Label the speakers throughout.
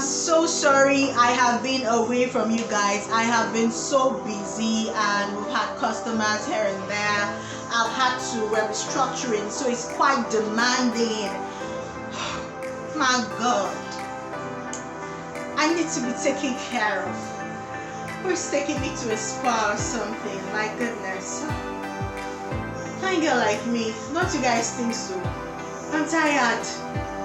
Speaker 1: I'm so sorry I have been away from you guys. I have been so busy and we've had customers here and there. I've had to restructuring, so it's quite demanding. My God, I need to be taken care of. Who's taking me to a spa or something? My goodness. Fine girl like me, don't you guys think so? I'm tired.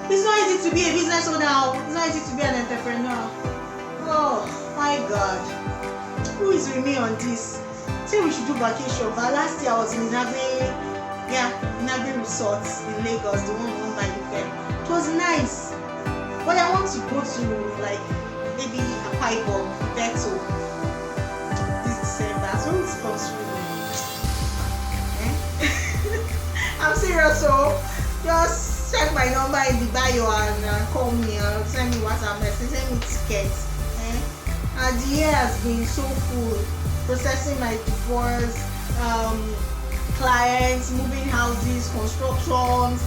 Speaker 1: It's not easy to be a business owner. It's not easy to be an entrepreneur. Oh my God. Who is with me on this? Say we should do vacation. But last year I was in Inabe Resort in Lagos, the one owned by Ife. It was nice. But I want to go to like maybe Akwa Ibom, Beto this December. So who's sponsoring me? I'm serious, so just check my number in the bio and call me or send me WhatsApp message, send me tickets. And the year has been so full, processing my divorce, clients, moving houses, constructions,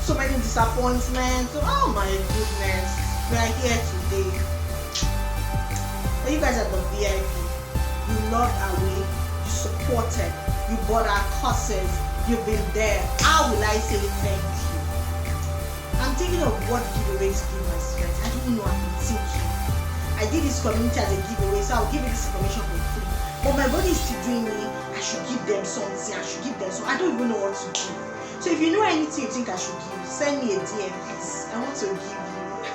Speaker 1: so many disappointments. So, oh my goodness, we are here today. But you guys are the VIP. You loved our way, you supported, you bought our courses, you've been there. How will I say thank you? I'm thinking of what giveaways to give my friends. I don't know, I've been thinking. I did this community as a giveaway, so I'll give you this information for free. But my body is still doing me. I should give them something, I should give them so I don't even know what to do. So if you know anything you think I should give, send me a DM, please. I want to give you.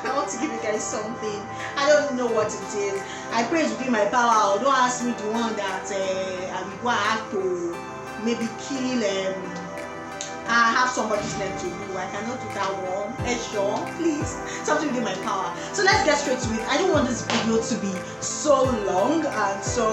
Speaker 1: I want to give you guys something. I don't know what it is. I pray to be my power. Don't ask me the one that I will have to maybe kill I have somebody's name to do. I cannot do that one. Sure, please. Something within my power. So let's get straight to it. I don't want this video to be so long, and so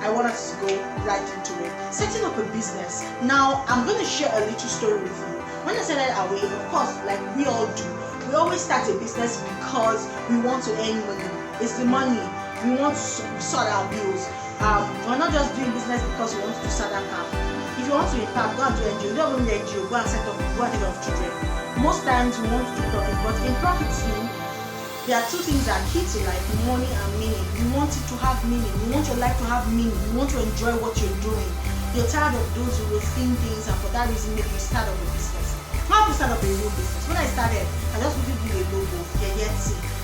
Speaker 1: I want us to go right into it. Setting up a business. Now, I'm going to share a little story with you. When I started away, of course, like we all do, we always start a business because we want to earn money. It's the money. We want to sort our bills. We're not just doing business because we want to do sadaka. If you want to impact, go and do NGO. You don't want to NGO, go and set up, go and take care of children. Most times we want to do profit, but in profiting, there are two things that are key to life: money and meaning. You want it to have meaning. You want your life to have meaning. You want to enjoy what you're doing. You're tired of those routine things, and for that reason, maybe you start up a business. How to start up a real business? When I started, I just wanted to do a logo,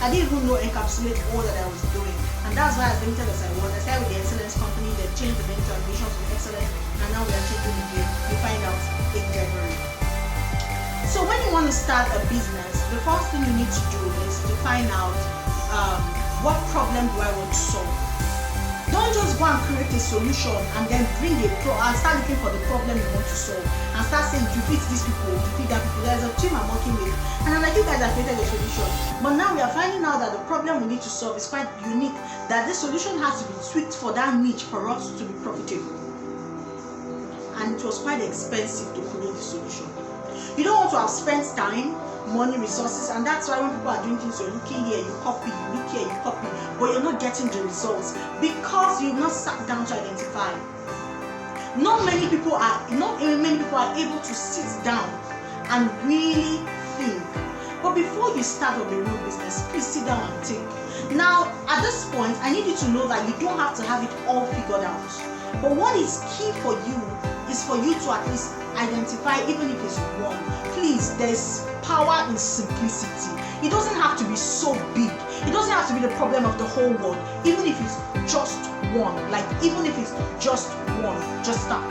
Speaker 1: I didn't even know encapsulate all that I was doing, and that's why as limited as I was. I started with the Excellence Company, then changed the name to Admission to Excellence, and now we are changing the name. You find out in February. So when you want to start a business, the first thing you need to do is to find out what problem do I want to solve. Don't just go and create a solution and then bring and start looking for the problem you want to solve and start saying defeat these people, defeat that people. There's a team I'm working with, and I'm like, you guys have created a solution, but now we are finding out that the problem we need to solve is quite unique, that this solution has to be tweaked for that niche for us to be profitable, and it was quite expensive to create the solution. You don't want to have spent time, money, resources, and that's why when people are doing things, you're looking here, you copy, you look here, you copy, but you're not getting the results because you've not sat down to identify. Not many people are able to sit down and really think. But before you start up a real business, please sit down and think. Now, at this point, I need you to know that you don't have to have it all figured out. But what is key for you is for you to at least identify, even if it's one. Please, there's power in simplicity. It doesn't have to be so big. It doesn't have to be the problem of the whole world. Even if it's just one, even if it's just one, just start.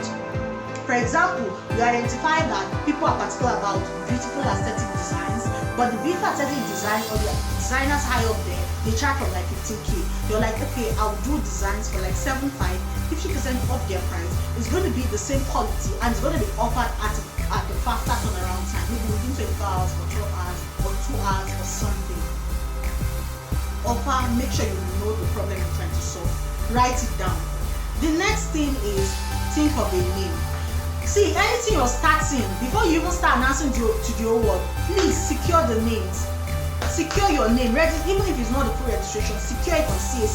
Speaker 1: For example, you identify that people are particular about beautiful aesthetic designs, but the beautiful aesthetic designs or the designers high up there, they charge from like 15k. You're like, okay, I'll do designs for like 7.5, 50% off their price. It's going to be the same quality and it's going to be offered at the faster turnaround time, maybe within 24 hours or 12 hours or 2 hours or something. Offer, make sure you know the problem you're trying to solve. Write it down. The next thing is think of a name. See, anything you're starting, before you even start announcing to the whole world, please secure the names. Secure your name, even if it's not a full registration, secure it on CAC.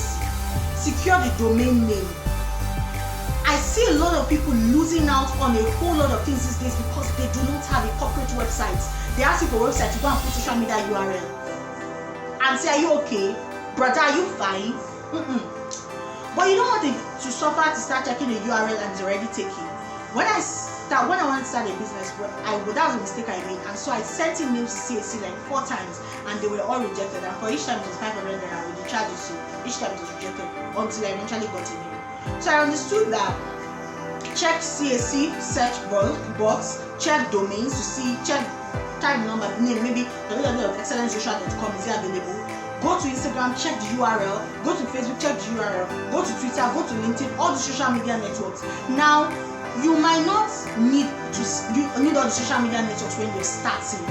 Speaker 1: Secure the domain name. I see a lot of people losing out on a whole lot of things these days because they do not have a corporate website. They ask you for a website, you go and put social media URL. and say, are you okay? Brother, are you fine? But you don't want to suffer to start checking the URL and it's already taken. When I wanted to start a business, that was a mistake I made, and so I sent emails to CAC like 4 times, and they were all rejected. And for each time it was 500 naira with the charges, so each time it was rejected until I eventually got a mail. So I understood that check CAC search box, check domains to see, type number, name, maybe www.excellencesocial.com, is it available? Go to Instagram, check the URL. Go to Facebook, check the URL. Go to Twitter, go to LinkedIn, all the social media networks. Now, you might not need all the social media networks when you're starting,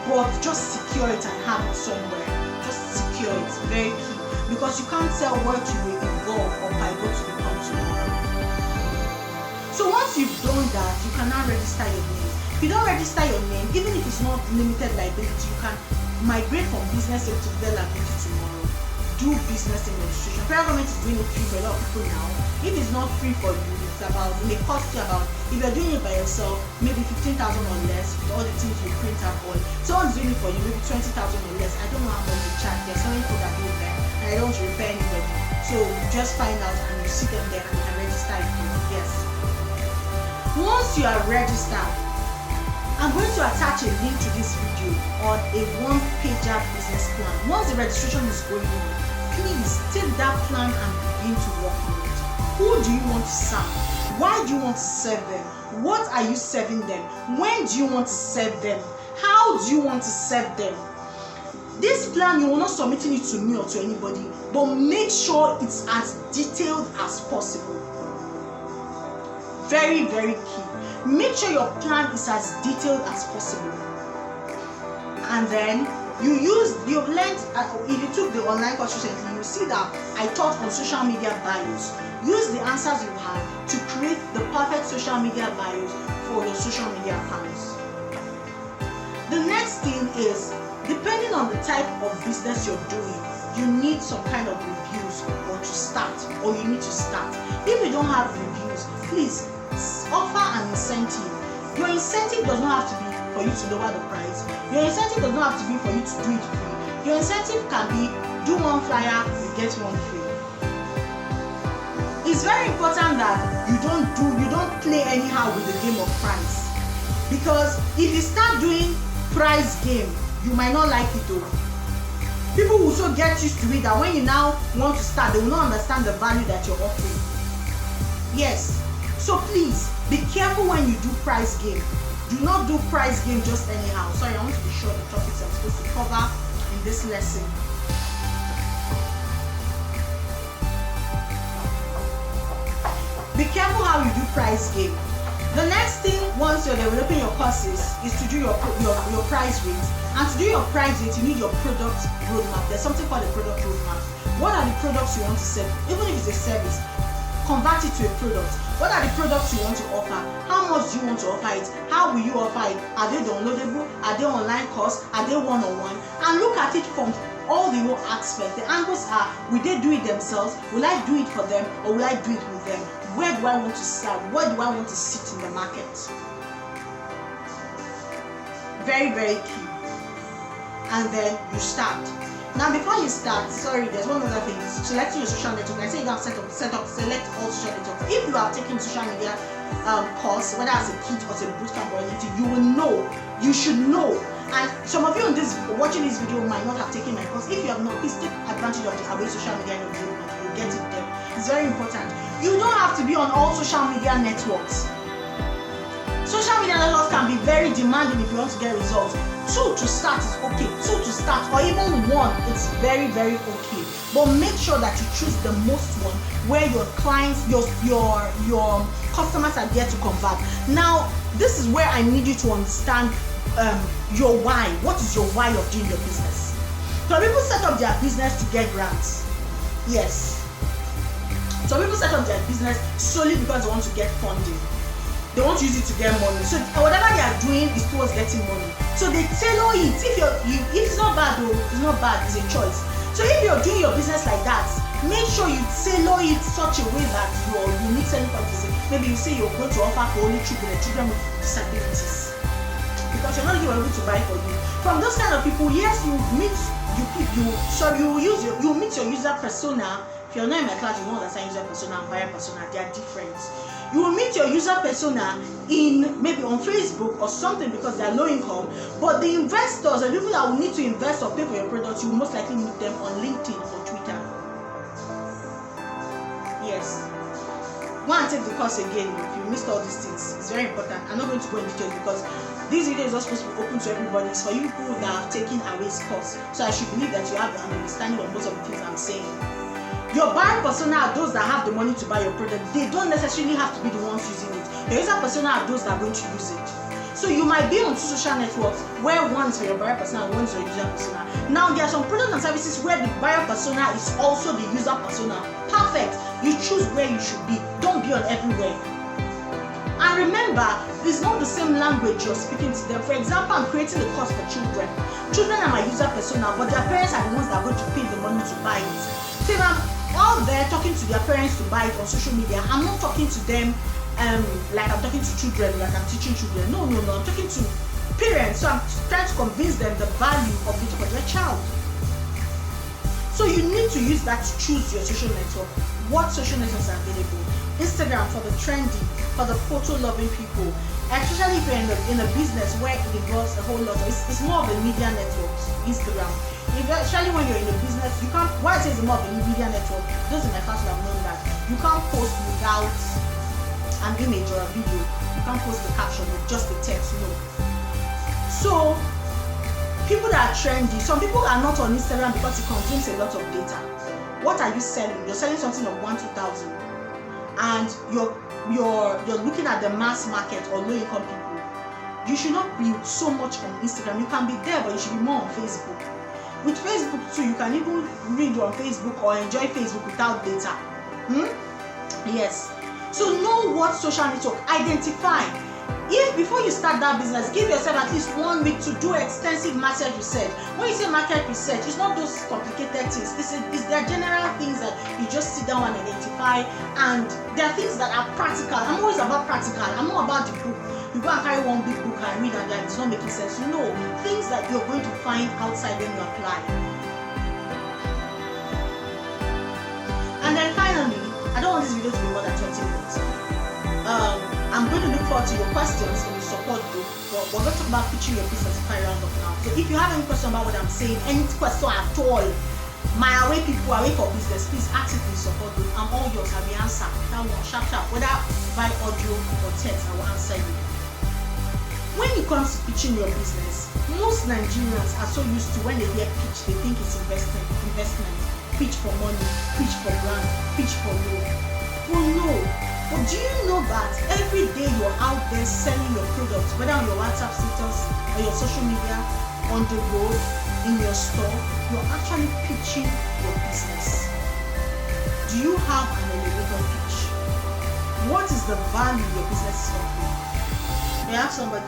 Speaker 1: but just secure it and have it somewhere. Just secure it, very key, because you can't tell what you will evolve or pivot to become tomorrow. So once you've done that, you can now register your name. If you don't register your name, even if it's not limited liability, you can migrate from business to liability tomorrow. Do business in registration. Federal government is doing it free for a lot of people now. If it's not free for you, it may cost you about, if you're doing it by yourself, maybe 15,000 or less with all the things you print out on. Someone's doing it for you, maybe 20,000 or less. I don't know how much you charge. There's so many people that do it there, and I don't refer anybody. So just find out and you see them there and you can register it for you. Yes. Once you are registered, I'm going to attach a link to this video on a one-pager business plan. Once the registration is going on, please take that plan and begin to work on it. Who do you want to serve? Why do you want to serve them? What are you serving them? When do you want to serve them? How do you want to serve them? This plan, you will not submitting it to me or to anybody, but make sure it's as detailed as possible. Very, very key. Make sure your plan is as detailed as possible. And then you've learned, if you took the online course recently, you see that I taught on social media bios. Use the answers you have to create the perfect social media bios for your social media accounts. The next thing is, depending on the type of business you're doing, you need some kind of reviews or you need to start. If you don't have reviews, please offer an incentive. Your incentive does not have to be for you to lower the price. Your incentive does not have to be for you to do it free. Your incentive can be, do one flyer, you get one free. It's very important that you don't play anyhow with the game of price, because if you start doing price game, you might not like it though. People will so get used to it that when you now want to start, they will not understand the value that you're offering. Yes, so please be careful when you do price game. Do not do price game just anyhow. Sorry, I want to be sure the topics I'm supposed to cover in this lesson. Be careful how you do price game. The next thing, once you're developing your courses, is to do your price rate. And to do your price rate, you need your product roadmap. There's something called a product roadmap. What are the products you want to sell? Even if it's a service, convert it to a product. What are the products you want to offer? How much do you want to offer it? How will you offer it? Are they downloadable? Are they online course? Are they one-on-one? And look at it from all the whole aspects. The angles are, will they do it themselves? Will I do it for them, or will I do it with them? Where do I want to start? Where do I want to sit in the market? Very, very key. And then you start. Now before you start, there's one other thing. Selecting your social network. I say you have select all social networks. If you are taking social media course, whether as a kit or as a bootcamp or anything, you should know. And some of you watching this video might not have taken my course. If you have not, please take advantage of the Away social media network. You'll get it there. It's very important. You don't have to be on all social media networks. Social media networks can be very demanding if you want to get results. 2 to start is okay. 2 to start, or even 1, it's very, very okay. But make sure that you choose the most one where your clients, your customers are there to convert. Now, this is where I need you to understand your why. What is your why of doing your business? Some people set up their business to get grants. Yes. Some people set up their business solely because they want to get funding. They want to use it to get money. So whatever they are doing is towards getting money. So they tailor it. If it's not bad though, it's not bad, it's a choice. So if you're doing your business like that, make sure you tailor it such a way that your unique selling point is, maybe you say you're going to offer for only children with disabilities. Because you're not going to be able to buy for you. From those kind of people, yes, you meet you meet your user persona. If you're not in my class, you don't understand user persona and buyer persona, they are different. You will meet your user persona in maybe on Facebook or something because they are low income, but the investors and people that will need to invest or pay for your products, you will most likely meet them on LinkedIn or Twitter. Yes. Go and take the course again if you missed all these things. It's very important. I'm not going to go in details because this video is not supposed to be open to everybody. It's for you people that have taken Awe's course. So I should believe that you have an understanding of most of the things I'm saying. Your buyer persona are those that have the money to buy your product. They don't necessarily have to be the ones using it. Your user persona are those that are going to use it. So you might be on two social networks where one's for your buyer persona and one's your user persona. Now there are some products and services where the buyer persona is also the user persona. Perfect. You choose where you should be. Don't be on everywhere. And remember, it's not the same language you're speaking to them. For example, I'm creating a course for children. Children are my user persona, but their parents are the ones that are going to pay the money to buy it. So if I'm out there talking to their parents to buy it on social media, I'm not talking to them like I'm talking to children, like I'm teaching children. No, I'm talking to parents. So I'm trying to convince them the value of it for their child. So you need to use that to choose your social network. What social networks are available? Instagram for the trendy, for the photo-loving people. Especially if you're in a business where it involves a whole lot of, it's more of a media network, Instagram. Especially when you're in a business, you can't, why I say it's more of a media network, those in my class would have known that. You can't post without an image or a video. You can't post the caption with just the text, no. So, people that are trendy, some people are not on Instagram because it consumes a lot of data. What are you selling? You're selling something of 1,000-2,000 and you're looking at the mass market or low income people. You should not be so much on Instagram. You can be there, but you should be more on Facebook. With Facebook too, you can even read on Facebook or enjoy Facebook without data. Yes. So know what social network, identify. If before you start that business, give yourself at least 1 week to do extensive market research. When you say market research, it's not those complicated things. It's their general things that you just sit down and identify, and there are things that are practical. I'm always about practical. I'm not about the book. You go and carry one big book and read and it's not making sense. No, things that you're going to find outside when you apply. And then finally, I don't want this video to be more than 20 minutes. I'm going to look forward to your questions in the support group. But we're going to talk about pitching your business if I round up now. So if you have any question about what I'm saying, any question at all, my Awe people, Awe for business, please ask it in the support group. I'm all yours. I'll be answered. That one, sharp. Whether by audio or text, I will answer you. When it comes to pitching your business, most Nigerians are so used to when they hear pitch, they think it's investment, pitch for money, pitch for brand, pitch for loan. Oh no. But do you know that every day you're out there selling your products, whether on your WhatsApp status or your social media, on the road, in your store, you're actually pitching your business. Do you have an elevator pitch? What is the value your business is offering? You have somebody,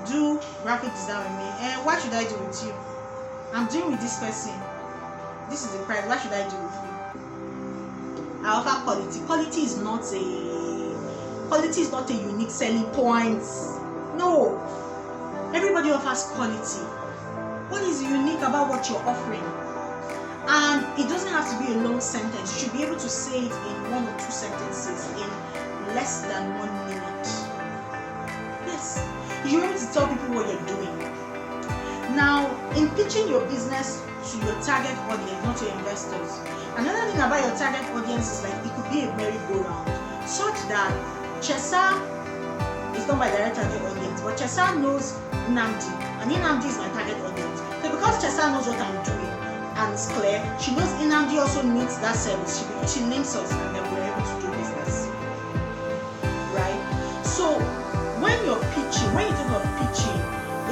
Speaker 1: do graphic design with me. What should I do with you? I'm doing with this person. This is the price. What should I do with you? I offer quality. Quality is not a unique selling point. No. Everybody offers quality. What is unique about what you're offering? And it doesn't have to be a long sentence. You should be able to say it in 1 or 2 sentences in less than 1 minute. Yes. You should be able to tell people what you're doing. Now, in pitching your business to your target audience, not your investors, another thing about your target audience is like it could be a merry-go-round, such that Chesa is not my direct target audience, but Chesa knows Nnamdi, and Nnamdi is my target audience. So because Chesa knows what I'm doing and it's clear, she knows Nnamdi also needs that service. She links us, and then we're able to do business. Right? So when you're pitching, when you think of pitching,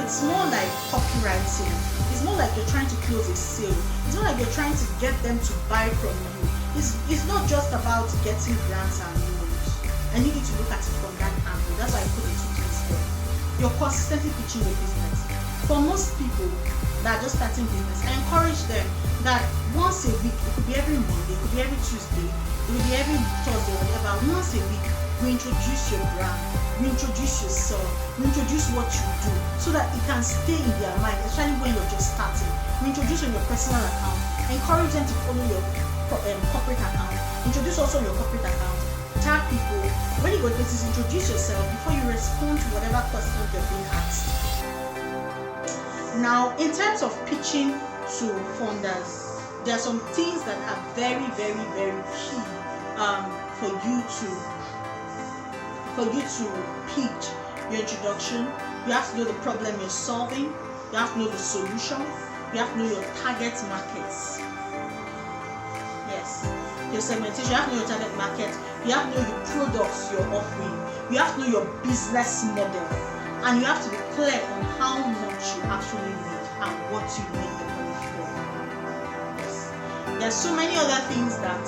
Speaker 1: it's more like copywriting. It's more like you're trying to close a sale. It's not like you're trying to get them to buy from you. It's not just about getting grants and loans. I need you to look at it from that angle. That's why I put the 2 things there. You're consistently pitching your business. For most people that are just starting business, I encourage them that once a week, it could be every Monday, it could be every Tuesday, it could be every Thursday, whatever, once a week, reintroduce your brand, reintroduce yourself, reintroduce what you do, so that it can stay in their mind, especially when you're just starting. Reintroduce on your personal account, encourage them to follow your corporate account, introduce also your corporate account, tag people. When you go to places, introduce yourself before you respond to whatever questions you're being asked. Now, in terms of pitching to funders, there are some things that are very, very, very key for you to pitch your introduction. You have to know the problem you're solving. You have to know the solution. You have to know your target markets. Yes, your segmentation. You have to know your target market. You have to know your products you're offering. You have to know your business model, and you have to be clear on how much you actually need and what you need the money for. Yes, there's so many other things that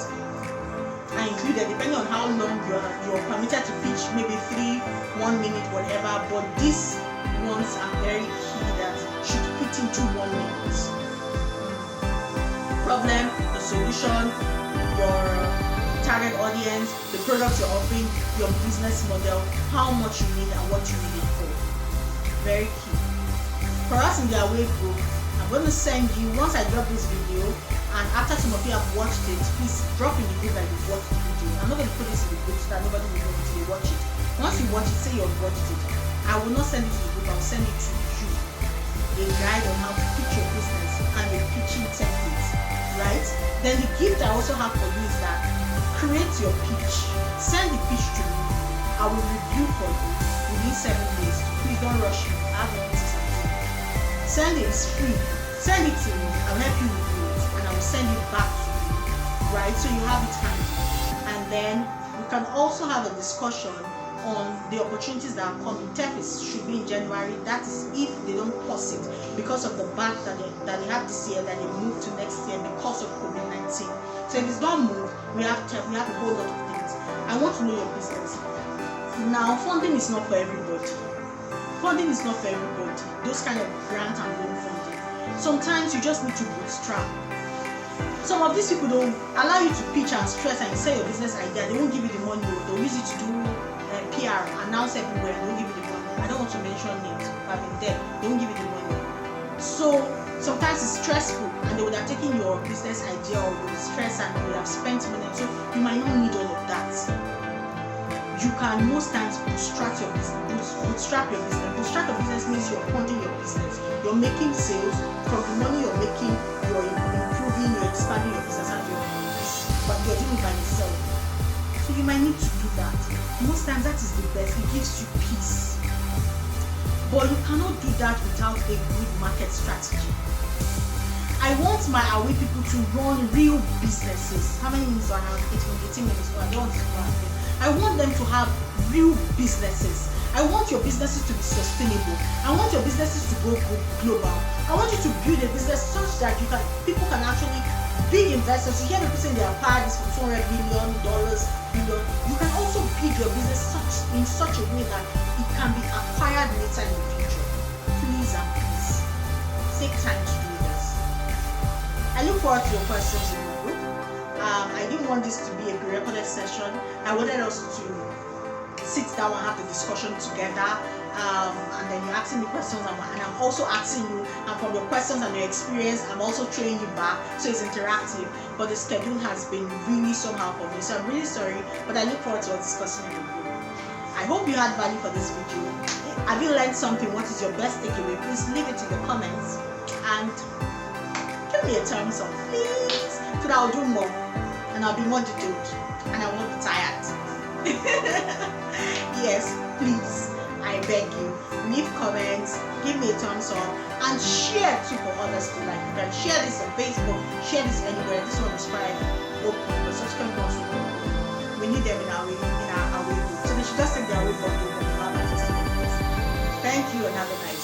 Speaker 1: are included depending on how long you're permitted to pitch, maybe 3, 1 minute, whatever. But these ones are very key that should fit into 1 minute. Problem, the solution, your target audience, the product you're offering, your business model, how much you need and what you need it for. Very key. For us in the Away group, I'm going to send you, once I drop this video, and after some of you have watched it, please drop in the group that you've watched the video. I'm not going to put this in the group so that nobody will know until you watch it. Once you watch it, say you've watched it, I will not send it to the group, I'll send it to you. A guide on how to pitch your business and a pitching template, right? Then the gift I also have for you is that create your pitch, send the pitch to me, I will review for you within 7 days. Please don't rush me, I have notice to do. Send it, it's free. Send it to me, I'll help you review it, and I will send it back to you, right? So you have it handy. And then we can also have a discussion on the opportunities that are coming. TEFIS should be in January. That is if they don't pause it because of the back that they have this year, that they move to next year because of COVID-19. So if it's not moved, we have a whole lot of things. I want to know your business. Now, funding is not for everybody. Funding is not for everybody. Those kind of grant and loan funding. Sometimes you just need to bootstrap. Some of these people don't allow you to pitch and stress and sell your business idea. They won't give you the money. They'll use it to do PR, announce everywhere. They won't give you the money. I don't want to mention names, but I've been there. They won't give you the money. So sometimes it's stressful, and they would have taken your business idea or your stress and you would have spent money. So you might not need all of that. You can most times bootstrap your business. Bootstrap your business means you're funding your business. You're making sales. From the money you're making, you're improving, you're expanding your business, and but you're doing it by yourself. So you might need to do that. Most times that is the best. It gives you peace. But you cannot do that without a good market strategy. I want my Away people to run real businesses. How many minutes do I have? 18 minutes. I don't want to go ahead. I want them to have real businesses. I want your businesses to be sustainable. I want your businesses to go global. I want you to build a business such that people can actually, big investors, you hear people saying they acquired this for $200 billion, billion. You can also build your business in such a way that it can be acquired later in the future. Please and please, take time to do this. I look forward to your questions in the group. I didn't want this to be a pre-recorded session. I wanted us to sit down and have the discussion together, and then you're asking me questions, and I'm also asking you, and from your questions and your experience, I'm also throwing you back, so it's interactive. But the schedule has been really somehow for me, so I'm really sorry, but I look forward to us discussing in the group. I hope you had value for this video. Have you learned something? What is your best takeaway? Please leave it in the comments, and give me a thumbs up, please, so that I'll do more, and I'll be more detailed, and I will not be tired. Yes, please, I beg you, leave comments, give me a thumbs up, and share too for others to like. You can share this on Facebook, share this anywhere. This one is private, open, but subscribe also. We need them in our way group, so they should just take their way from you. Thank you and have a nice day.